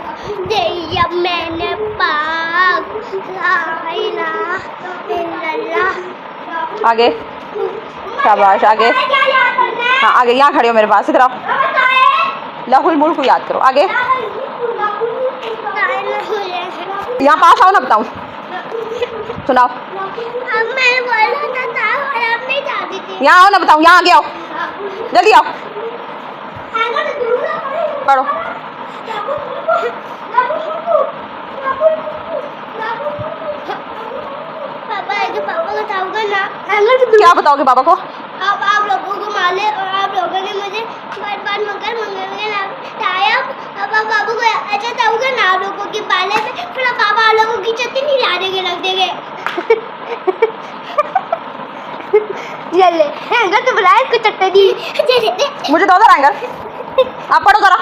जब मैंने पाक आगे, शाबाश आगे। हाँ आगे, यहाँ खड़े हो मेरे पास, इधर आओ। लाहुल मुल्क को याद करो। आगे, यहाँ पास आओ ना, बताऊँ सुनाओ। यहाँ आओ ना, बताऊँ। यहाँ आगे आओ, जल्दी आओ, पढ़ो। पापा को बताऊंगा ना। क्या बताओगे पापा को? अब आप लोगों को माले और आप लोगों ने मुझे बार मगर लाया। अब आप बाबू को अच्छा बताऊंगा ना आप लोगों के पाले में, फिर पापा आप लोगों की चटनी लाने के लग देंगे। चले हैंगर तो बुलाए इसको चटनी। मुझे दो हैंगर। आप पढ़ो जरा।